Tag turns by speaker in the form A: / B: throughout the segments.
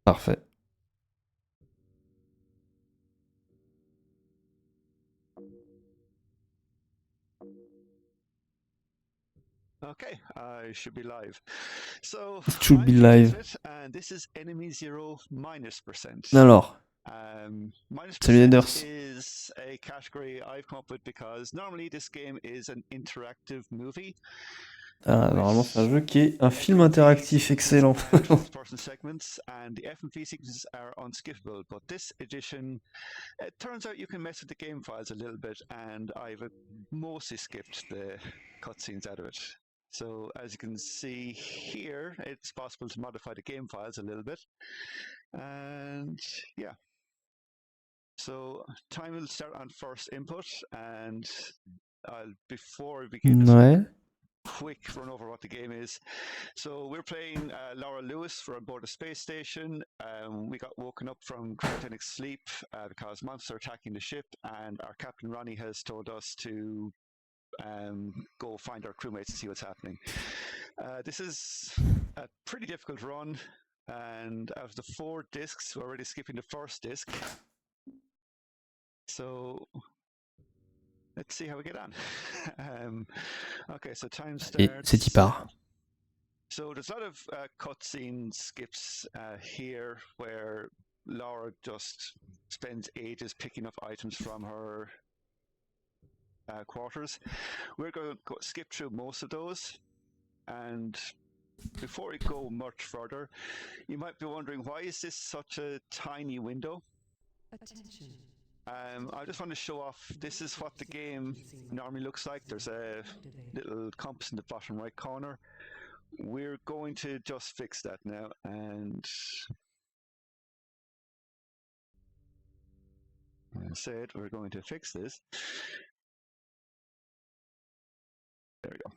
A: Parfait.
B: Okay, I should be live. So,
A: It should be
B: I'm
A: live.
B: vjsmyth, and this is enemy 0 -%.
A: Alors, salut les
B: -%
A: nerds.
B: is a category I've come up with because normally this game is an interactive movie.
A: Ah, normalement, c'est un jeu qui est un film interactif excellent.
B: First-person segments, and the FMV sequences are unskippable. But this edition, it turns out you can mess with the game files a little bit, and I've mostly skipped the cutscenes out of it. So as you can see here, it's possible to modify the game files a little bit. And yeah. So time will start on first input, and before we begin,
A: Ouais.
B: quick run over what the game is. So we're playing Laura Lewis. We're on board a space station. We got woken up from cryogenic sleep because monsters are attacking the ship, and our captain Ronnie has told us to go find our crewmates and see what's happening. This is a pretty difficult run, and out of the 4 discs, we're already skipping the first disc. So let's see how we get on. Okay, so time starts.
A: Et c'est y part.
B: So there's a lot of cutscene skips here where Laura just spends ages picking up items from her quarters. We're going to skip through most of those, and before we go much further, you might be wondering, why is this such a tiny window?
C: Attention.
B: I just want to show off, this is what the game normally looks like. There's a little compass in the bottom right corner. We're going to just fix that now, and I said we're going to fix this. There we go.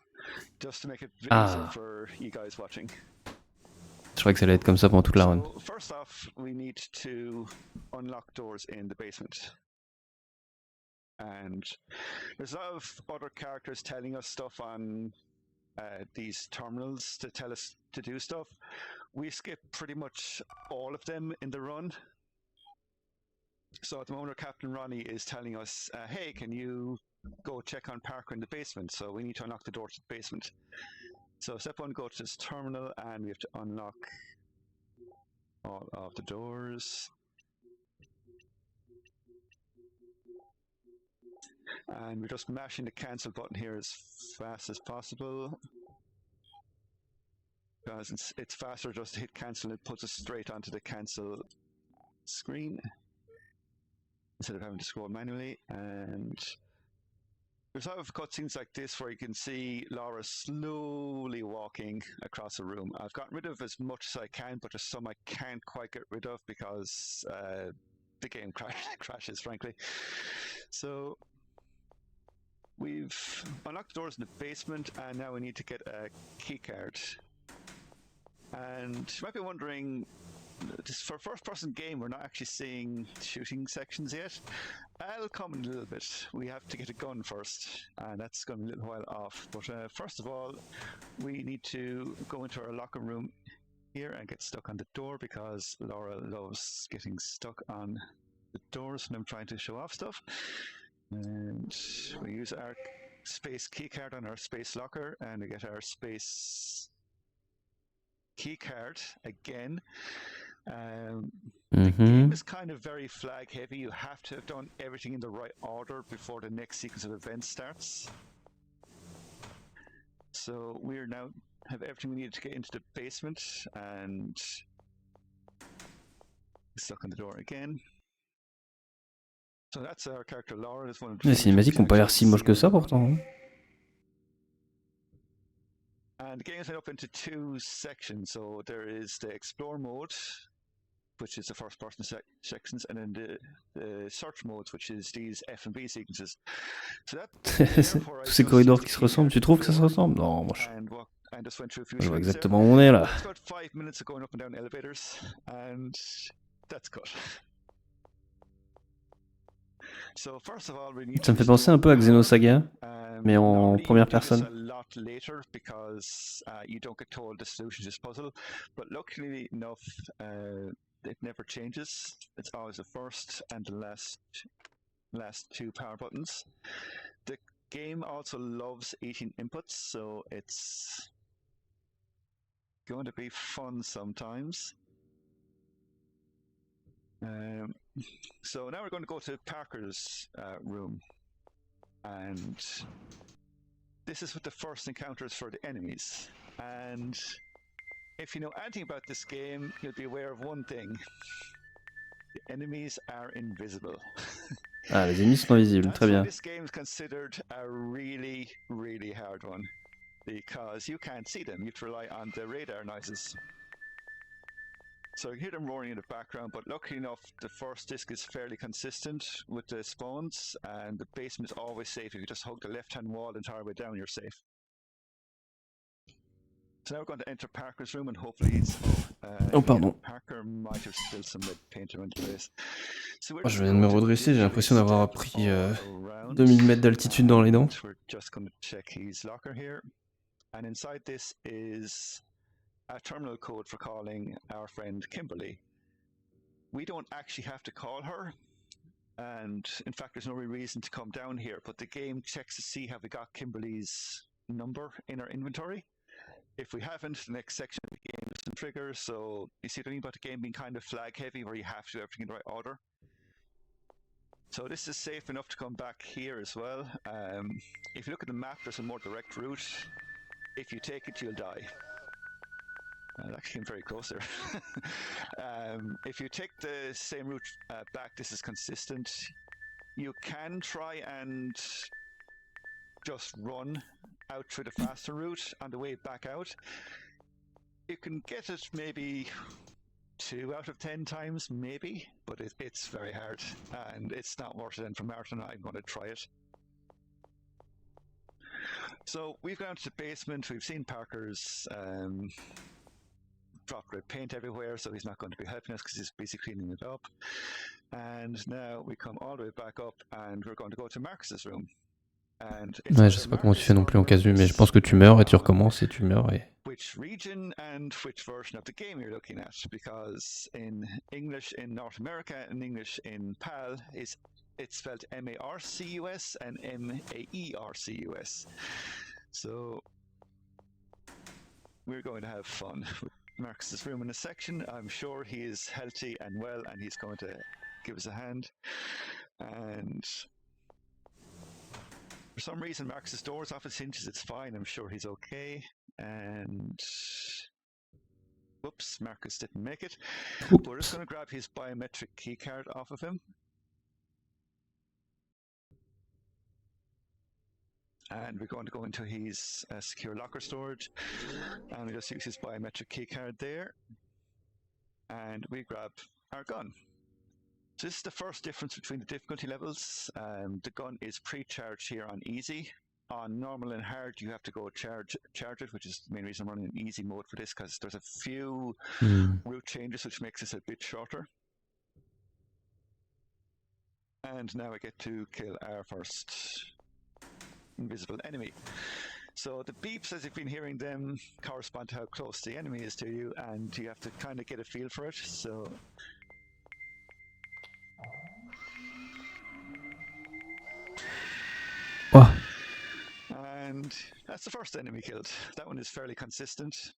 B: Just to make it easier for you guys watching.
A: Je croyais que ça allait être comme ça pendant toute la run.
B: So first off, we need to unlock doors in the basement. And there's a lot of other characters telling us stuff on these terminals to tell us to do stuff. We skip pretty much all of them in the run. So at the moment, our Captain Ronnie is telling us, hey, can you go check on Parker in the basement? So we need to unlock the door to the basement. So step 1, go to this terminal, and we have to unlock all of the doors. And we're just mashing the cancel button here as fast as possible, because it's faster just to hit cancel, and it puts us straight onto the cancel screen instead of having to scroll manually. And there's a lot of cutscenes like this where you can see Laura slowly walking across a room. I've gotten rid of as much as I can, but there's some I can't quite get rid of because the game crashes, frankly. So we've unlocked the doors in the basement, and now we need to get a key card. And you might be wondering, this, for a first-person game, we're not actually seeing shooting sections yet. That'll come in a little bit. We have to get a gun first, and that's going to be a little while off. But first of all, we need to go into our locker room here and get stuck on the door, because Laura loves getting stuck on the doors when I'm trying to show off stuff. And we use our space keycard on our space locker, and we get our space keycard again. The game is kind of very flag heavy. You have to have done everything in the right order before the next sequence of events starts. So we're now have everything we need to get into the basement, and stuck on the door again. So that's our character Laura.
A: Les cinématiques n'ont pas l'air si moches que ça pourtant.
B: And the game is made up into 2 sections. So there is the explore mode, which is the first person sections, and then the search modes, which is these F&B sequences. So that
A: tous ces corridors qui se ressemblent, tu trouves que ça se ressemble? Non, moi je vois exactement où on est là.
B: It's about 5 minutes of going up and down elevators, and that's good. So first of all, we need
A: Ça me fait penser un peu à Xenosaga, mais en première personne.
B: A lot later because you don't get told the solution to this puzzle, but luckily enough, it never changes. It's always the first and the last two power buttons. The game also loves eating inputs, so it's going to be fun sometimes. So now we're going to go to Parker's room, and this is what the first encounters for the enemies. And if you know anything about this game, you'll be aware of one thing. The enemies are invisible.
A: Ah, les ennemis sont invisibles, très bien.
B: This game is considered a really, really hard one, because you can't see them. You have to rely on the radar noises. So you hear them roaring in the background, but luckily enough, the first disc is fairly consistent with the spawns, and the basement is always safe. If you just hug the left-hand wall the entire way down, you're safe. So now we're going to enter Parker's room, and hopefully he's...
A: Oh, pardon.
B: Parker might have still some red paint around the place. So
A: Je viens de me redresser, j'ai l'impression d'avoir pris 2000 mètres d'altitude dans les dents.
B: We're just going to check his locker here. And inside this is a terminal code for calling our friend Kimberly. We don't actually have to call her, and in fact there's no real reason to come down here, but the game checks to see have we got Kimberly's number in our inventory. If we haven't, the next section of the game is some triggers. So you see what I mean about the game being kind of flag heavy, where you have to do everything in the right order. So this is safe enough to come back here as well. If you look at the map, there's a more direct route. If you take it, you'll die. It actually came very close there. If you take the same route back, this is consistent. You can try and just run out through the faster route on the way back out. You can get it maybe 2 out of 10 times, maybe, but it's very hard, and it's not worth it. And for Martin, I'm going to try it. So we've gone to the basement. We've seen Parker's drop red paint everywhere, so he's not going to be helping us because he's busy cleaning it up. And now we come all the way back up, and we're going to go to Marcus's room.
A: Ouais, je sais pas comment tu fais non plus en casu, mais je pense que tu meurs et tu recommences et tu meurs et...
B: Which region and which version of the game you're looking at, because in English in North America and English in PAL it's spelled M-A-R-C-U-S and M-A-E-R-C-U-S. So we're going to have fun with Marcus's room in a section. I'm sure he is healthy and well, and he's going to give us a hand. And for some reason, Marcus's door's off his hinges. It's fine. I'm sure he's okay. And whoops, Marcus didn't make it.
A: Oops.
B: We're just going to grab his biometric keycard off of him. And we're going to go into his secure locker storage. And we just use his biometric keycard there. And we grab our gun. So this is the first difference between the difficulty levels. The gun is pre-charged here on easy. On normal and hard, you have to go charge it, which is the main reason I'm running in easy mode for this, because there's a few route changes which makes this a bit shorter. And now I get to kill our first invisible enemy. So the beeps, as you've been hearing them, correspond to how close the enemy is to you, and you have to kind of get a feel for it. So
A: Oh.
B: And that's the first enemy killed. That one is fairly consistent.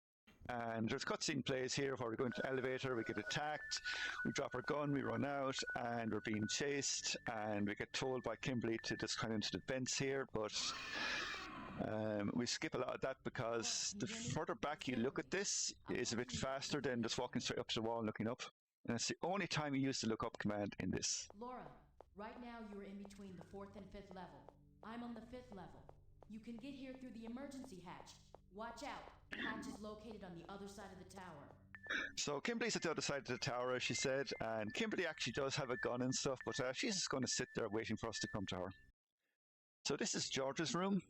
B: And there's cutscene plays here where we go into the elevator, we get attacked, we drop our gun, we run out, and we're being chased, and we get told by Kimberly to just climb into the vents here, but we skip a lot of that because the further back you look at this is a bit faster than just walking straight up to the wall and looking up. And that's the only time you use the look up command in this.
C: Laura, right now you're in between the 4th and 5th level. I'm on the 5th level. You can get here through the emergency hatch. Watch out. The hatch is located on the other side of the tower.
B: So Kimberly's at the other side of the tower, as she said, and Kimberly actually does have a gun and stuff, but she's just going to sit there waiting for us to come to her. So this is George's room,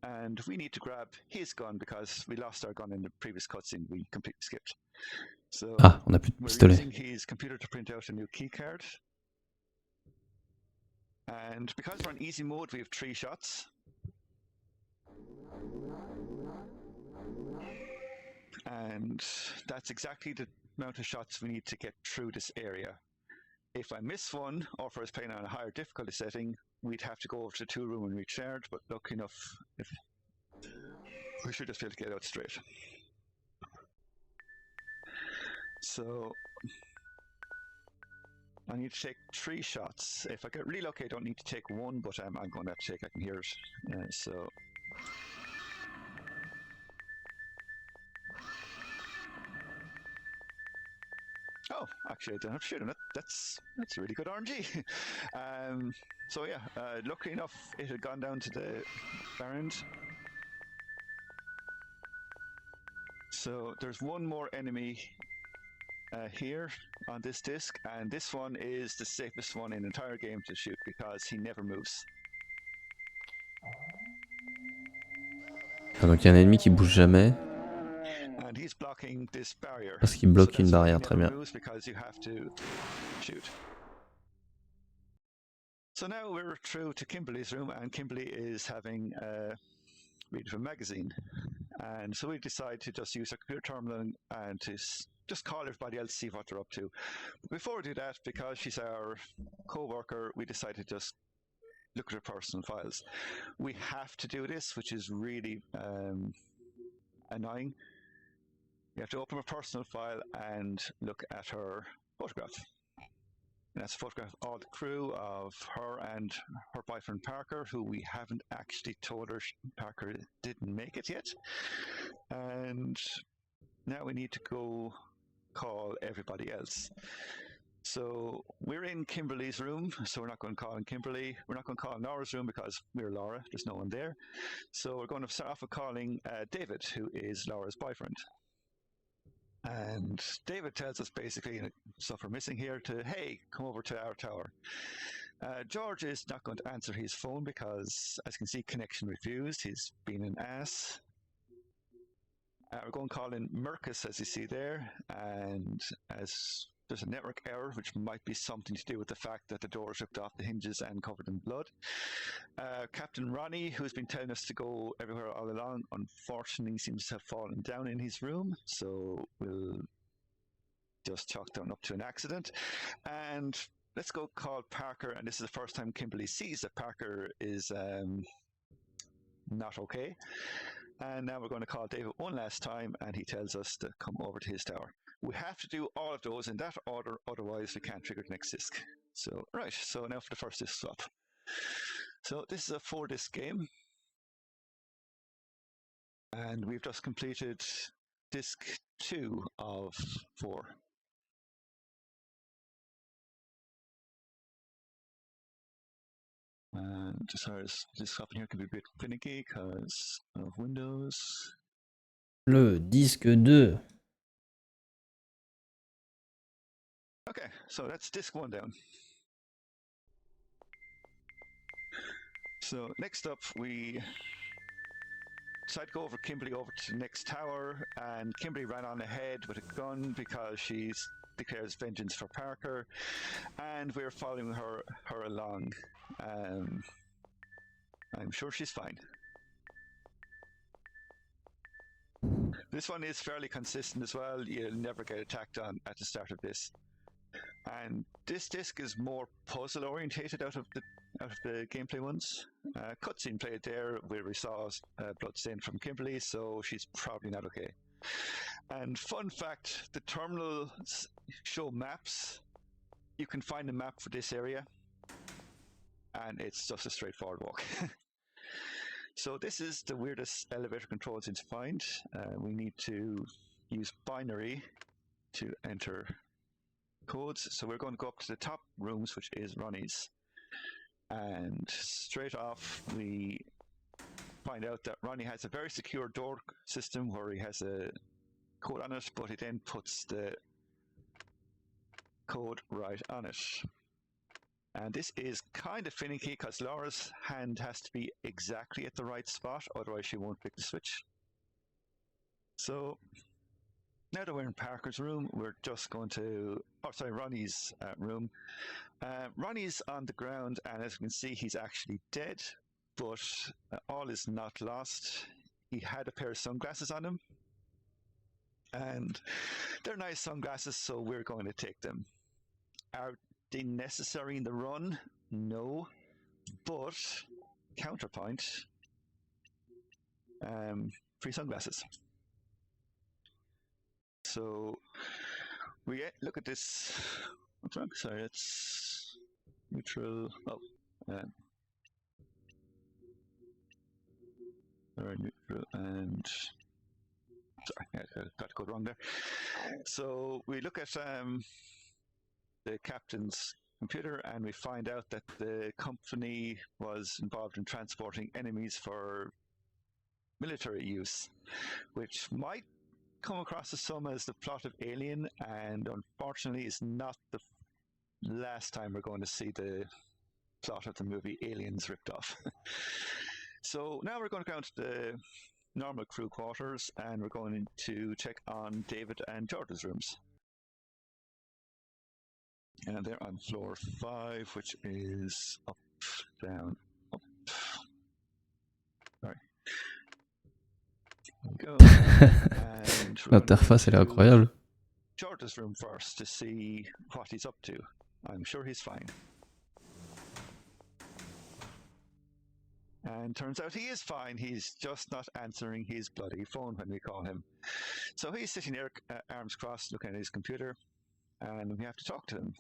B: and we need to grab his gun because we lost our gun in the previous cutscene. We completely skipped. So
A: on a plus de pistolet.
B: We're using his computer to print out a new key card. And because we're on easy mode, we have 3 shots. And that's exactly the amount of shots we need to get through this area. If I miss one, or if I was playing on a higher difficulty setting, we'd have to go over to the 2 room and recharge, but lucky enough, we should just be able to get out straight. So I need to take 3 shots. If I get really lucky, I don't need to take 1, but I'm going to have to take, I can hear it. So oh, actually, I don't have to shoot him. That's really good RNG. So yeah, luckily enough, it had gone down to the far end. So there's one more enemy here on this disc, and this one is the safest one in the entire game to shoot because he never moves.
A: Ah, donc il y a un ennemi qui bouge jamais.
B: And he's blocking this barrier.
A: Parce qu'il bloque
B: So
A: une
B: that's why
A: barrière,
B: he
A: très
B: never
A: bien.
B: moves, because you have to shoot. So now we're through to Kimberly's room, and Kimberly is having a read from a magazine. And so we decide to just use our computer terminal and to just call everybody else, see what they're up to. But before we do that, because she's our co-worker, we decided to just look at her personal files. We have to do this, which is really annoying. You have to open her personal file and look at her photograph. And that's a photograph of all the crew, of her and her boyfriend Parker, who we haven't actually told her Parker didn't make it yet. And now we need to go call everybody else. So we're in Kimberly's room, so we're not going to call in Kimberly. We're not going to call in Laura's room because we're Laura, there's no one there. So we're going to start off with calling David, who is Laura's boyfriend. And David tells us basically, stuff we're missing here, to, hey, come over to our tower. George is not going to answer his phone because, as you can see, connection refused. He's been an ass. We're going to call in Mercus, as you see there, and as there's a network error, which might be something to do with the fact that the door is ripped off the hinges and covered in blood. Captain Ronnie, who's been telling us to go everywhere all along, unfortunately seems to have fallen down in his room, so we'll just chalk down up to an accident. And let's go call Parker, and this is the first time Kimberly sees that Parker is not okay. And now we're going to call David one last time, and he tells us to come over to his tower. We have to do all of those in that order, otherwise we can't trigger the next disc. So, right, so now for the first disc swap. So this is a 4-disc game. And we've just completed disc 2 of 4. And sorry, this swapping here can be a bit finicky because of Windows.
A: Le disque 2.
B: Okay, so that's disc 1 down. So next up, we decided to go over Kimberly over to the next tower, and Kimberly ran on ahead with a gun because she declares vengeance for Parker, and we're following her along. I'm sure she's fine. This one is fairly consistent as well. You'll never get attacked on at the start of this. And this disc is more puzzle orientated out of the gameplay ones. Cutscene played there where we saw bloodstain from Kimberly, so she's probably not okay. And fun fact, the terminals show maps. You can find a map for this area, and it's just a straightforward walk. So this is the weirdest elevator controls to find. We need to use binary to enter codes. So we're going to go up to the top rooms, which is Ronnie's. And straight off, we find out that Ronnie has a very secure door system where he has a code on it, but he then puts the code right on it. And this is kind of finicky because Laura's hand has to be exactly at the right spot, otherwise she won't pick the switch. So now that we're in Parker's room, we're just going to, Ronnie's room. Ronnie's on the ground, and as you can see, he's actually dead, but all is not lost. He had a pair of sunglasses on him, And they're nice sunglasses, so we're going to take them. Are they necessary in the run? No. But, counterpoint, free sunglasses. So, we look at this. What's wrong? Sorry, it's neutral. Oh, neutral and sorry, I got code wrong there. So we look at the captain's computer and we find out that the company was involved in transporting enemies for military use, which might come across to some as the plot of Alien, and unfortunately is not the last time we're going to see the plot of the movie Aliens ripped off. So now we're going to go to the normal crew quarters and we're going to check on David and George's rooms. And they're on floor 5, which is up, down, up. Sorry. There we go.
A: L'interface elle est incroyable.
B: George's room first to see what he's up to. I'm sure he's fine. And turns out he is fine. He's just not answering his bloody phone when we call him. So he's sitting there, arms crossed, looking at his computer, and we have to talk to him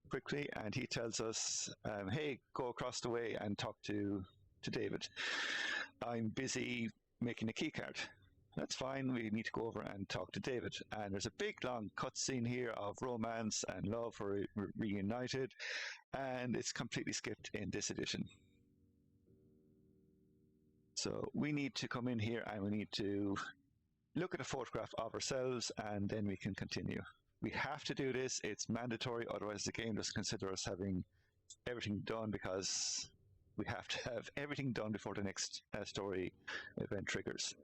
B: quickly. And he tells us, hey, go across the way and talk to David. I'm busy making a key card. That's fine. We need to go over and talk to David. And there's a big, long cutscene here of romance and love for reunited. And it's completely skipped in this edition. So we need to come in here and we need to look at a photograph of ourselves and then we can continue. We have to do this. It's mandatory. Otherwise the game doesn't consider us having everything done, because we have to have everything done before the next story event triggers.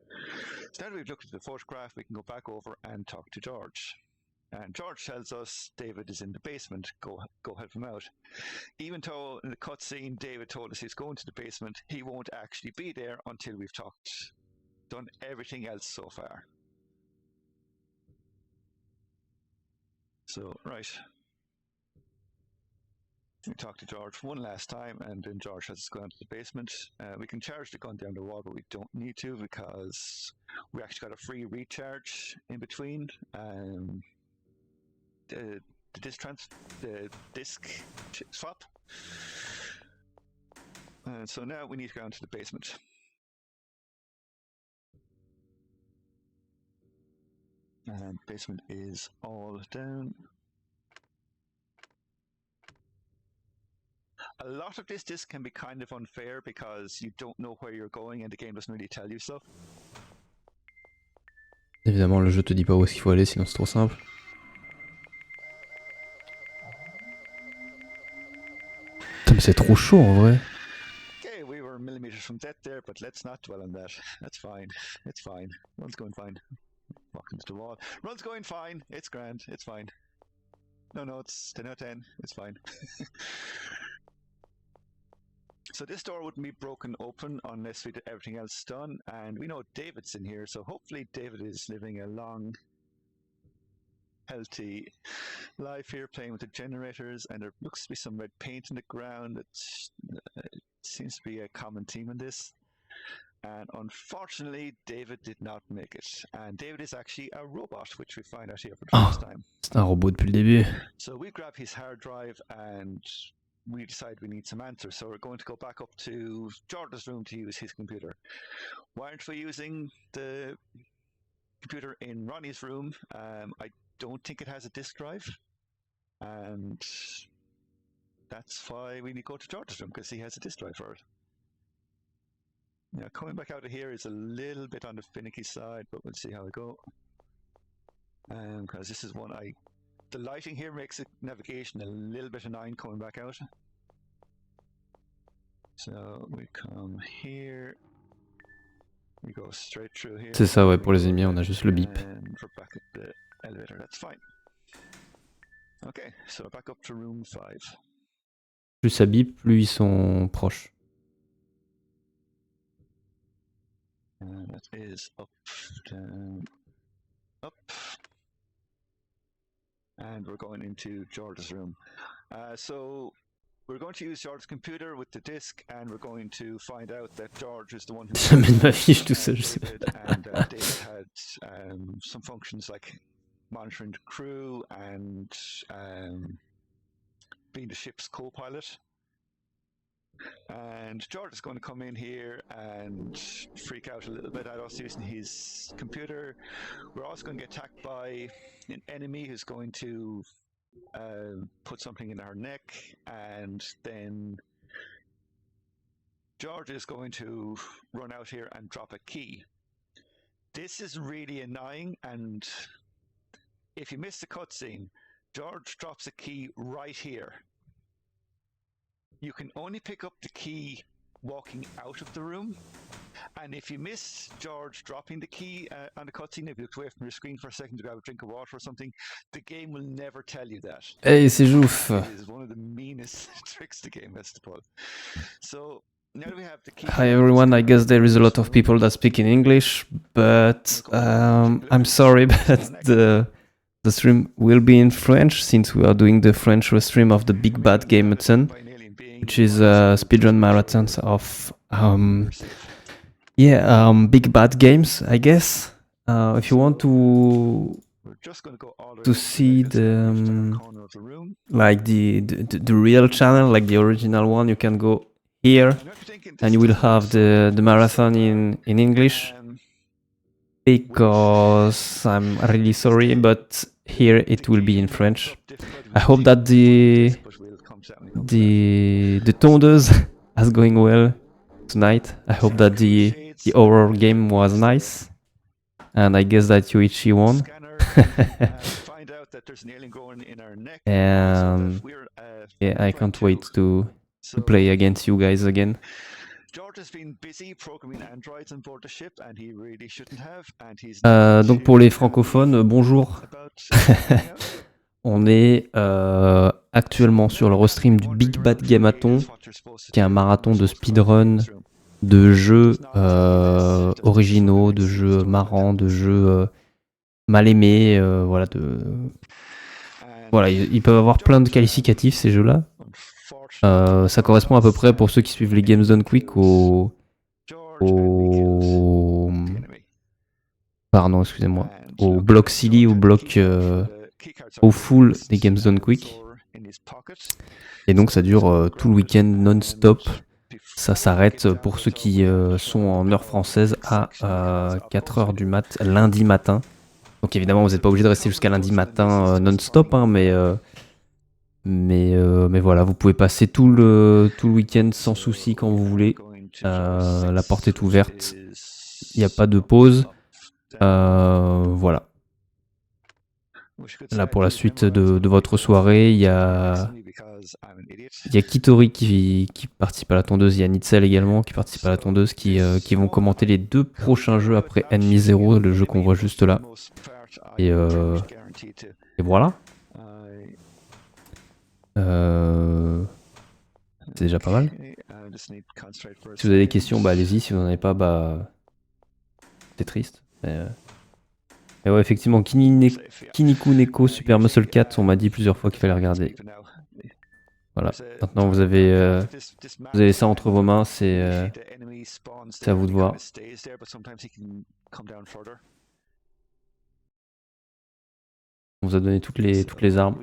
B: So now that we've looked at the photograph, we can go back over and talk to George. And George tells us David is in the basement. Go help him out. Even though in the cutscene David told us he's going to the basement, he won't actually be there until we've done everything else so far. So, right. We talk to George one last time, and then George has us go down to the basement. We can charge the gun down the wall, but we don't need to because we actually got a free recharge in between. The disc swap. So now we need to go down to the basement. And basement is all down. A lot of this disc can be kind of unfair because you don't know where you're going and the game doesn't really tell you stuff.
A: Évidemment, le jeu te dit pas où est-ce qu'il faut aller, sinon c'est trop simple. Putain, mais c'est trop chaud en vrai.
B: Okay, we were millimeters from death there, but let's not dwell on that. That's fine. It's fine. Run's going fine. Walked into the wall. Run's going fine. It's grand. It's fine. No, it's 10 out of 10. It's fine. So this door wouldn't be broken open unless we did everything else done, and we know David's in here, so hopefully David is living a long, healthy life here, playing with the generators, and there looks to be some red paint in the ground. It seems to be a common theme in this. And unfortunately, David did not make it. And David is actually a robot, which we find out here for the first time.
A: C'est un robot depuis le début.
B: So we grab his hard drive and we decide we need some answers. So we're going to go back up to Jordan's room to use his computer. Why aren't we using the computer in Ronnie's room? I don't think it has a disk drive. And that's why we need to go to Jordan's room, because he has a disk drive for it. Yeah, coming back out of here is a little bit on the finicky side, but we'll see how we go. Because this is one the lighting here makes it navigation a little bit annoying coming back out. So we come here, we go straight through here.
A: C'est ça, ouais, pour les ennemis, on a juste le bip.
B: And we're back at the elevator, that's fine. Okay, so we're back up to room 5.
A: Plus ça bip, plus ils sont proches.
B: And that is up, down. up. And we're going into George's room. So we're going to use George's computer with the disk, and we're going to find out that George is the one who.
A: J'amène ma fiche tout seul.
B: And David had some functions like monitoring the crew and being the ship's co-pilot. And George is going to come in here and freak out a little bit at us using his computer. We're also going to get attacked by an enemy who's going to put something in our neck, and then George is going to run out here and drop a key. This is really annoying, and if you miss the cutscene, George drops a key right here. You can only pick up the key walking out of the room, and if you miss George dropping the key on the cutscene, if you look away from your screen for a second to grab a drink of water or something, the game will never tell you that.
A: Hey, c'est jouf.
B: It is one of the meanest tricks the game has to pull. So now we have the key.
A: Hi everyone, I guess there is a lot of people that speak in English, but I'm sorry, but the stream will be in French since we are doing the French stream of the Big Bad Game Marathon, which is speedrun marathons of big bad games, I guess. If you want to see the like the real channel, like the original one, you can go here, and you will have the marathon in English. Because I'm really sorry, but here it will be in French. I hope that the tondeuse is going well tonight. I hope that the horror game was nice, and I guess that Yoichi won. And yeah, I can't wait to play against you guys again. Donc pour les francophones, bonjour. On est actuellement sur le restream du Big Bad Game-a-thon, qui est un marathon de speedrun, de jeux originaux, de jeux marrants, de jeux mal aimés, voilà, ils peuvent avoir plein de qualificatifs ces jeux-là. Ça correspond à peu près, pour ceux qui suivent les Games Done Quick, pardon, excusez-moi, au bloc silly, au bloc au full des Games Done Quick. Et donc ça dure tout le week-end non-stop. Ça s'arrête pour ceux qui sont en heure française à 4h du mat, lundi matin. Donc évidemment vous n'êtes pas obligé de rester jusqu'à lundi matin non-stop, hein, mais voilà, vous pouvez passer tout le week-end sans souci quand vous voulez. La porte est ouverte, il n'y a pas de pause. Voilà. Là pour la suite de votre soirée, il y a Kitori qui participe à la tondeuse, il y a Nitzel également qui participe à la tondeuse, qui vont commenter les 2 prochains jeux après Enemy Zero, le jeu qu'on voit juste là. Et voilà. C'est déjà pas mal. Si vous avez des questions, bah allez-y. Si vous n'en avez pas, bah c'est triste. Mais ouais, effectivement, Kiniku Neko Super Muscle 4, on m'a dit plusieurs fois qu'il fallait regarder. Voilà. Maintenant, vous avez ça entre vos mains. C'est à vous de voir. On vous a donné toutes les armes.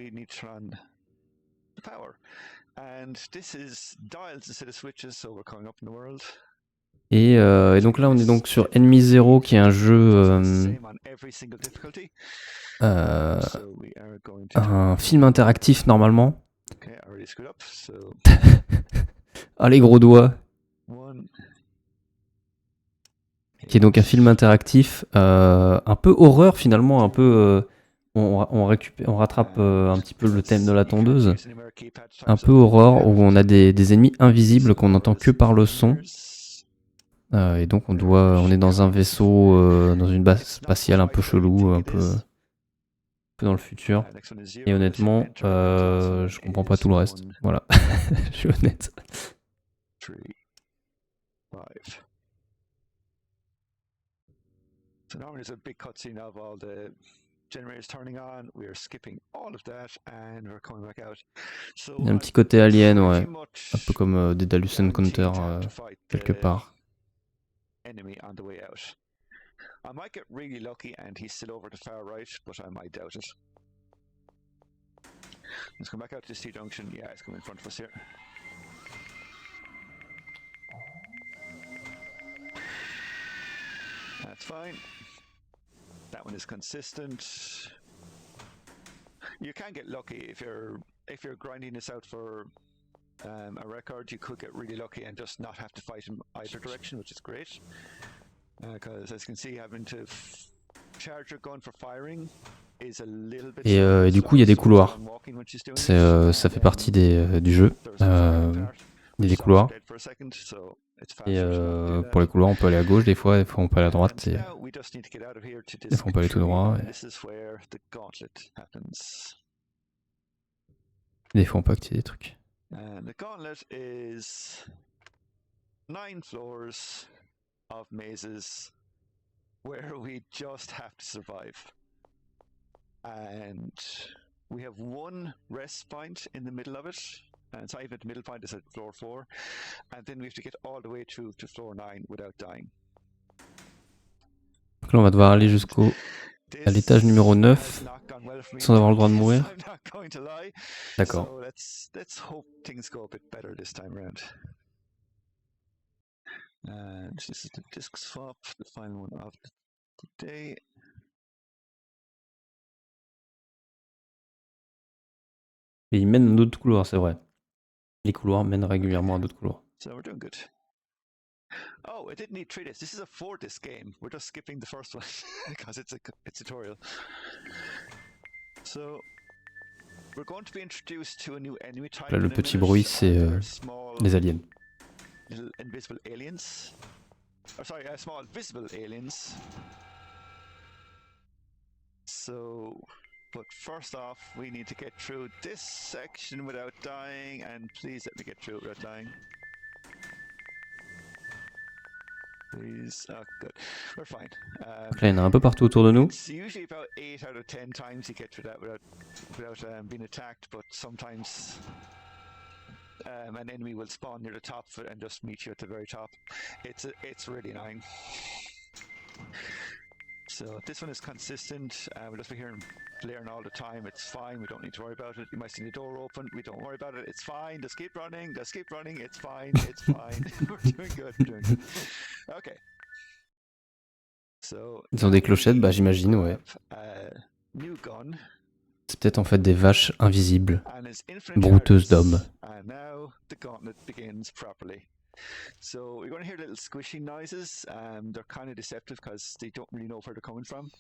A: Et donc là on est donc sur Enemy Zero, qui est un jeu un film interactif normalement. Allez, gros doigt. Qui est donc un film interactif un peu horreur finalement, un peu on rattrape un petit peu le thème de la tondeuse, un peu horreur, où on a des ennemis invisibles qu'on n'entend que par le son. Et donc on est dans un vaisseau, dans une base spatiale un peu chelou, un peu dans le futur. Et honnêtement, je comprends pas tout le reste. Voilà, je suis honnête.
B: So now there's a big cutscene of all the generators turning on. We're skipping all of that and we're coming back out. So
A: Il y a un petit côté alien, ouais.
B: pretty much
A: Un peu comme des Dalus Encounter
B: guaranteed to have to fight
A: quelque
B: the
A: part.
B: enemy on the way out. I might get really lucky and he's still over to the far right, but I might doubt it. Let's come back out to the C-junction. Yeah, it's coming in front of us here. That's fine. That one is consistent. You can get lucky if you're grinding this out for a record. You could get really lucky and just not have to fight in either direction, which is great. Because as you can see, having to charge your gun for firing is a little bit.
A: Et du coup, il y a des couloirs. Ça fait partie du jeu. Il y a des couloirs. Et pour les couloirs, on peut aller à gauche des fois on peut aller à droite. Et des fois, on peut aller tout droit. Et des fois, on peut activer des trucs.
B: The gauntlet is 9 floors of mazes where we just have to survive. And we have one rest point in the middle of it. And it's not even at the middle point, it's at floor 4. And then we have to get all the way through to floor 9 without dying.
A: Donc là, on va devoir aller à l'étage numéro 9 sans avoir le droit de mourir. D'accord.
B: So let's hope things go a bit better this time around. And this is the disc swap, the final one of the day.
A: Et il mène à d'autres couloirs, c'est vrai. Les couloirs mènent régulièrement à d'autres couloirs.
B: So we're doing good. Oh, it didn't need 3 discs. This is a 4 disc game. We're just skipping the first one because it's a tutorial. So we're going to be introduced to a new enemy type.
A: Là, le petit bruit, c'est les aliens.
B: Little invisible aliens. Oh, sorry, small visible aliens. So, but first off, we need to get through this section without dying, and please let me get through it without dying. Please, oh, good. We're fine.
A: Donc là, il y en a un peu partout autour de nous.
B: It's usually about 8 out of 10 times you get through that without being attacked, but sometimes an enemy will spawn near the top of it and just meet you at the very top. It's really annoying. So this one is consistent. We'll just be hearing blaring all the time. It's fine. We don't need to worry about it. You might see the door open. We don't worry about it. It's fine. Just keep running. Just keep running. It's fine. It's fine. We're doing good. We're doing good. Okay. So,
A: Ils ont des clochettes, bah j'imagine, ouais.
B: New gun.
A: C'est peut-être en fait des vaches invisibles, brouteuses d'hommes.
B: And now the gauntlet begins properly. So you're going to hear little squishing noises. They're kind of deceptive because they don't really know where they're coming from.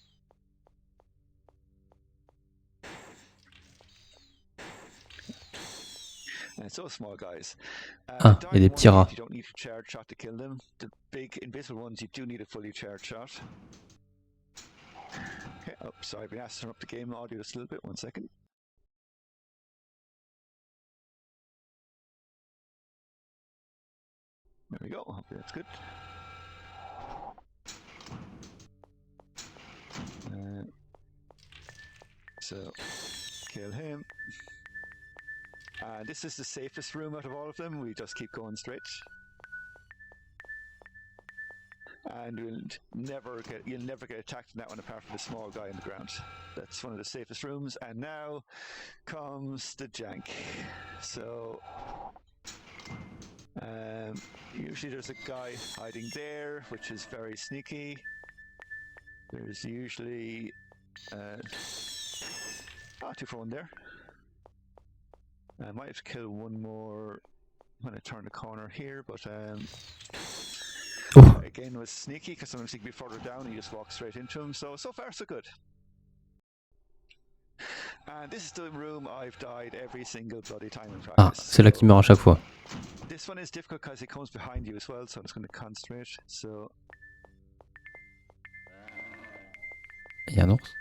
B: And so small guys.
A: Ah, il y a des petits rats.
B: You don't need a charge shot to kill them. The big invisible ones, you do need a fully charged shot. Okay, oh, sorry, I've been asked to turn up the game audio just a little bit. 1 second. There we go. Hopefully that's good. So, kill him. This is the safest room out of all of them. We just keep going straight. And you'll never get attacked in that one apart from the small guy in the ground. That's one of the safest rooms. And now comes the jank. So usually there's a guy hiding there, which is very sneaky. There's usually 2 for 1 there. I might have to kill one more when I turn the corner here, but again was sneaky because sometimes he can be further down and you just walk straight into him. So far so good. And this is the room I've died every single bloody time in practice.
A: Ah, c'est là qu'il meurt à chaque fois.
B: This one is difficult because it comes behind you as well, so I'm just going to concentrate. So
A: Il y a un ours.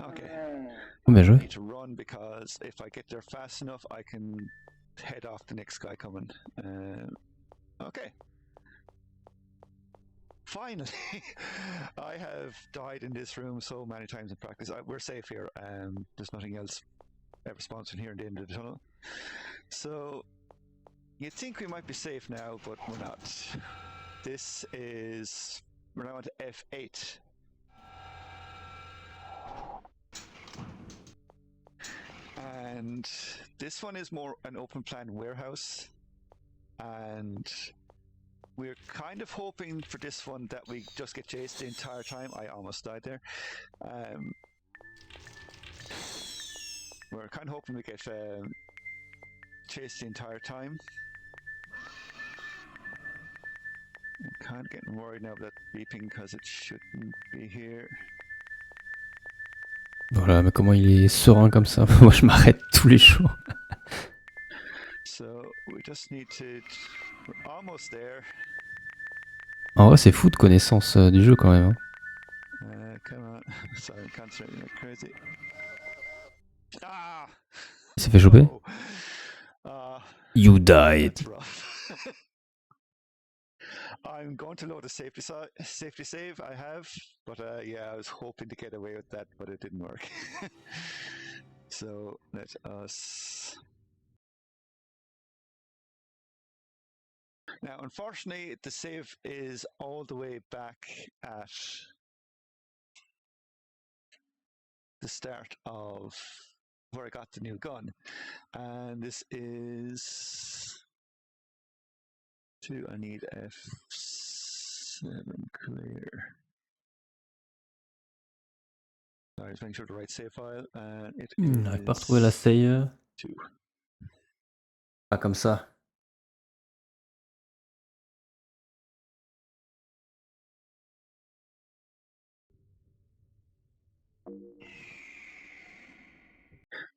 B: okay.
A: Oh, bien joué.
B: I need to run because if I get there fast enough, I can head off the next guy coming. Okay. Finally, I have died in this room so many times in practice. We're safe here. There's nothing else ever sponsored here in the end of the tunnel. So you'd think we might be safe now, but we're not. We're now on to F8. And this one is more an open plan warehouse. And we're kind of hoping for this one that we just get chased the entire time. I almost died there. We're kind of hoping we get chased the entire time. I'm kind of getting worried now about that beeping because it shouldn't be here.
A: Voilà, mais comment il est serein comme ça. Moi, je m'arrête tous les jours.
B: So we just need to. We're almost there.
A: En vrai, c'est fou de connaissance du jeu quand même.
B: Come on. Sorry, I'm concentrating like crazy. Ah!
A: Il s'est fait choper. You died.
B: That's rough. I'm going to load a safety save I have, but yeah, I was hoping to get away with that, but it didn't work. So let us. Now, unfortunately, the save is all the way back at the start of where I got the new gun. And this is I need F7 clear. Sorry, just making sure the right save file. And it
A: J'arrive pas à retrouver la save.
B: 2.
A: Pas comme ça.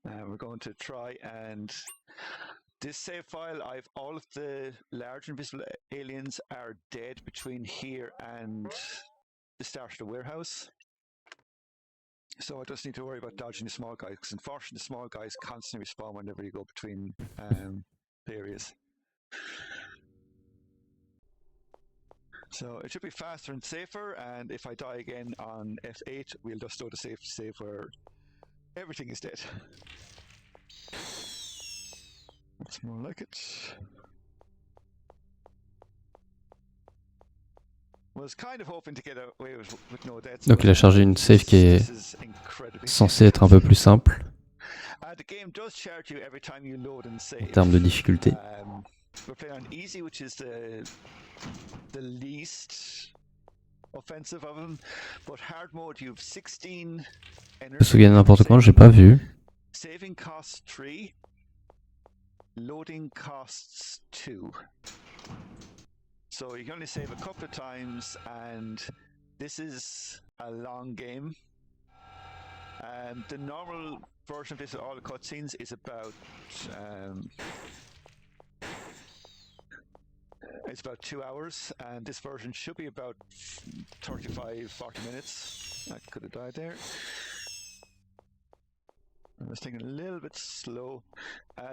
B: We're going to try and this save file, I've all of the large invisible aliens are dead between here and the start of the warehouse. So I just need to worry about dodging the small guys, because unfortunately the small guys constantly respawn whenever you go between the areas. So it should be faster and safer, and if I die again on F8, we'll just do the save where everything is dead. That's more like it. Was kind of hoping to get away with no deaths.
A: Donc il a chargé une save qui est censée être un peu plus simple
B: The game does charge you every time you load and save.
A: En termes de difficulté.
B: We're playing on easy, which is the least offensive of them. But hard mode, you have 16
A: Je me souviens n'importe quand, j'ai pas vu.
B: Saving costs 3. Loading costs 2. So you can only save a couple of times, and this is a long game. The normal version of this with all the cutscenes is about it's about 2 hours, and this version should be about 35-40 minutes. I could have died there. I was thinking a little bit slow.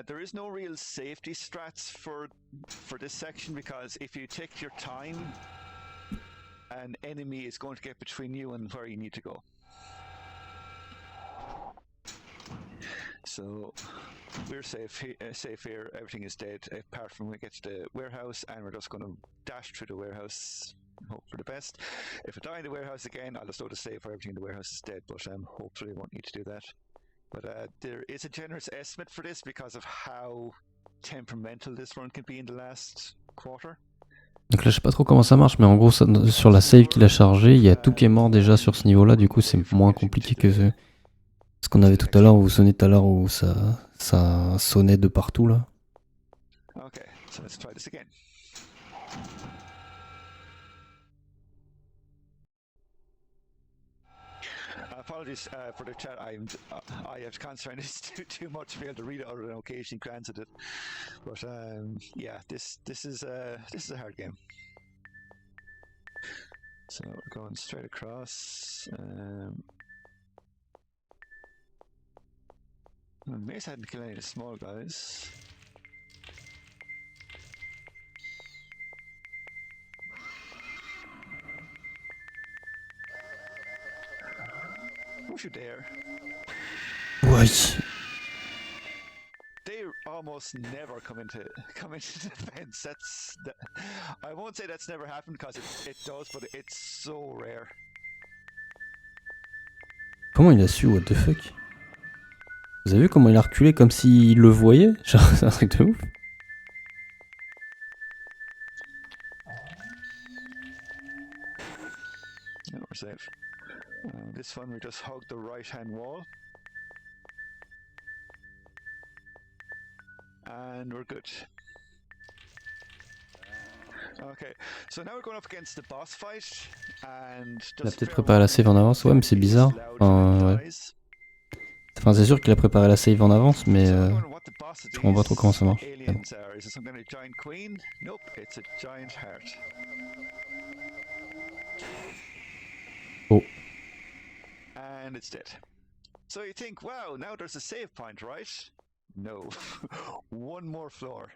B: There is no real safety strats for this section, because if you take your time, an enemy is going to get between you and where you need to go. So we're safe here. Everything is dead apart from when we get to the warehouse, and we're just going to dash through the warehouse. Hope for the best. If I die in the warehouse again, I'll just load a save where everything in the warehouse is dead, but hopefully I won't need to do that. But there is a generous estimate for this because of how temperamental this run can be in the last quarter.
A: Donc là je sais pas trop comment ça marche, mais en gros ça, sur la save qu'il a chargée, il y a tout qui est mort déjà sur ce niveau là, du coup c'est moins compliqué que ce qu'on avait tout à l'heure, où vous sonnez tout à l'heure où ça sonnait de partout là.
B: Okay, so let's try this again. Apologies for the chat. I have to concentrate on this too much to be able to read it other than occasionally glance at it. But yeah, this is a hard game. So we're going straight across. Mace hadn't killed any of the small guys. Don't you dare.
A: Ouais.
B: They almost never come into defense. I won't say that's never happened because it does, but it's so rare.
A: Comment il a su, what the fuck? Vous avez vu comment il a reculé comme s'il le voyait? Genre, c'est un truc de ouf.
B: Yeah, we're safe. This one we just hug the right-hand wall. And we're good. Okay, so now we're going up against the boss fight, and
A: Il a peut-être préparé la save en avance, ouais, mais c'est bizarre. Ouais. Enfin, c'est sûr qu'il a préparé la save en avance, mais je comprends pas trop comment ça marche. Oh.
B: And it's dead. So you think, wow, now there's a save point, right? No. One more floor.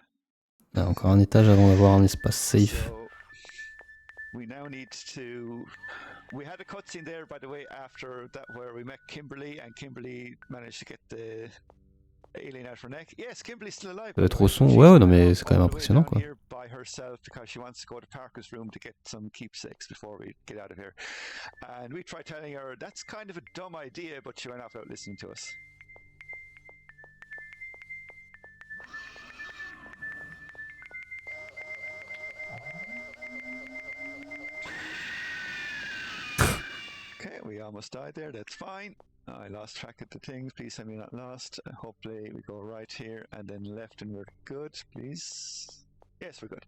A: Là, encore un étage avant d'avoir un espace safe.
B: So we now need to. We had a cutscene there, by the way, after that where we met Kimberly, and Kimberly managed to get the alien out of her neck. Yes, Kimberly's still alive.
A: Ça va être au son. Ouais, non, mais c'est quand même impressionnant, quoi.
B: Here by herself because she wants to go to Parker's room to get some keepsakes before we get out of here. And we tried telling her that's kind of a dumb idea, but she went off without listening to us. Okay, we almost died there, that's fine. I lost track of the things, please tell me not lost. Hopefully we go right here and then left and we're good, please. Yes, we're good.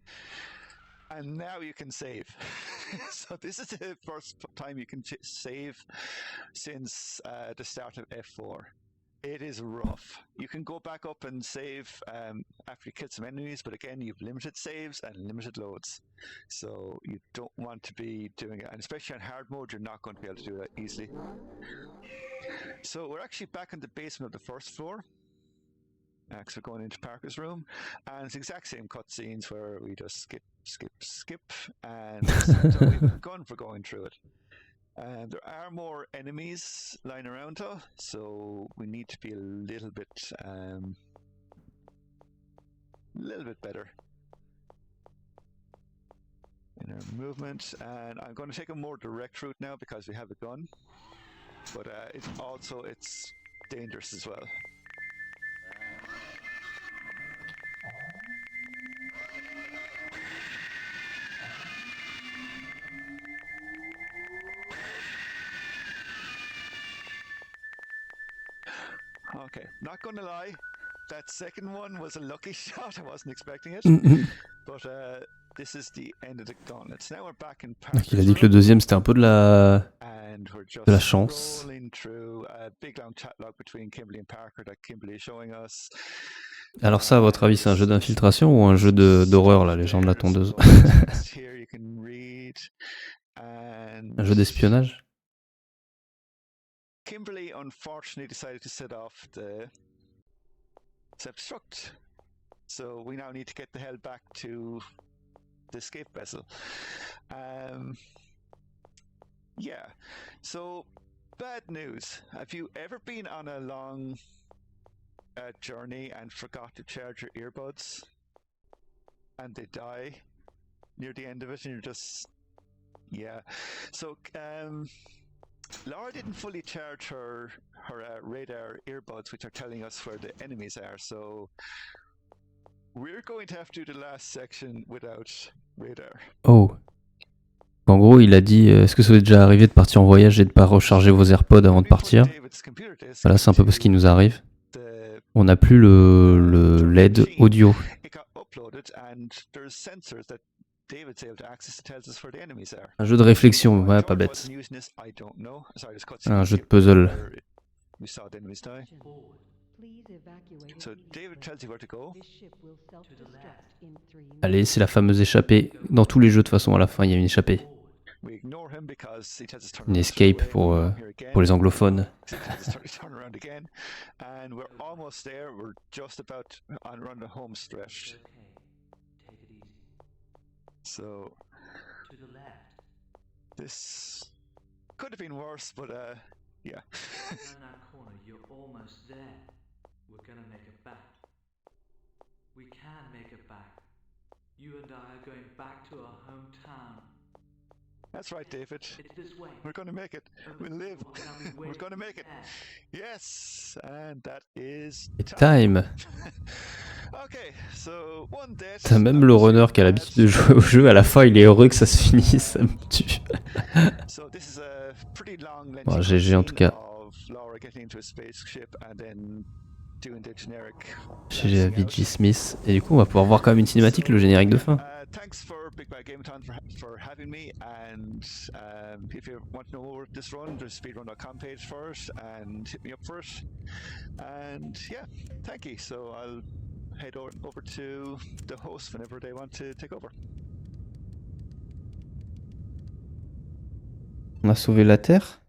B: And now you can save. So this is the first time you can save since the start of F4. It is rough. You can go back up and save after you kill some enemies, but again, you've limited saves and limited loads. So you don't want to be doing it, and especially on hard mode, you're not going to be able to do that easily. So we're actually back in the basement of the first floor. Because we're going into Parker's room, and it's the exact same cutscenes where we just skip, and so we have a gun for going through it. There are more enemies lying around her, so we need to be a little bit better in our movement. And I'm going to take a more direct route now because we have a gun, but it's dangerous as well. Okay, not gonna lie, that second one was a lucky shot. I wasn't expecting it, but this is the end of the gauntlet. Now we're back in Parker's
A: Donc il a dit que le deuxième c'était un peu de la chance.
B: Through a big long chat log between Kimberly and Parker that Kimberly is showing us.
A: Alors ça, à votre avis, c'est un jeu d'infiltration ou un jeu d'horreur, là, les gens de la tondeuse? Un jeu d'espionnage?
B: Kimberly unfortunately decided to set off the self-destruct. So we now need to get the hell back to the escape vessel. Yeah, so bad news. Have you ever been on a long journey and forgot to charge your earbuds and they die near the end of it and you're just... Yeah, so Laura didn't fully charge her radar earbuds, which are telling us where the enemies are, so we're going to have to do the last section without radar.
A: Oh. En gros, il a dit est-ce que ça vous est déjà arrivé de partir en voyage et de pas recharger vos AirPods avant de partir? Voilà, c'est un peu ce qui nous arrive. On n'a plus le LED audio. Un jeu de réflexion, ouais, pas bête. Un jeu de puzzle. Allez, c'est la fameuse échappée. Dans tous les jeux, de toute façon, à la fin, il y a une échappée. Une escape pour les anglophones.
B: So this could have been worse, but Yeah.
D: Turn that corner, you're almost there. We're gonna make it back. We can make it back. You and I are going back to our hometown.
B: That's right, David.
D: It's this way.
B: We're going to make it. We'll live. We're going to make it. Yes, and that is
A: Time.
B: Okay, so one death.
A: T'as même le runner qui a l'habitude de jouer au jeu, à la fin il est heureux que ça se finisse, ça me tue.
B: So this is a pretty long, lengthy
A: Bon, GG en tout cas.
B: of Laura getting into a spaceship and then doing the generic.
A: GG à vjsmyth. Et du coup on va pouvoir voir quand même une cinématique, le générique de fin.
B: Thanks for Big Bad Gameathon for having me, and if you want to know more of this run, there's speedrun.com page for it, and hit me up for it. And yeah, thank you. So I'll head over to the host whenever they want to take over.
A: On a sauvé la Terre.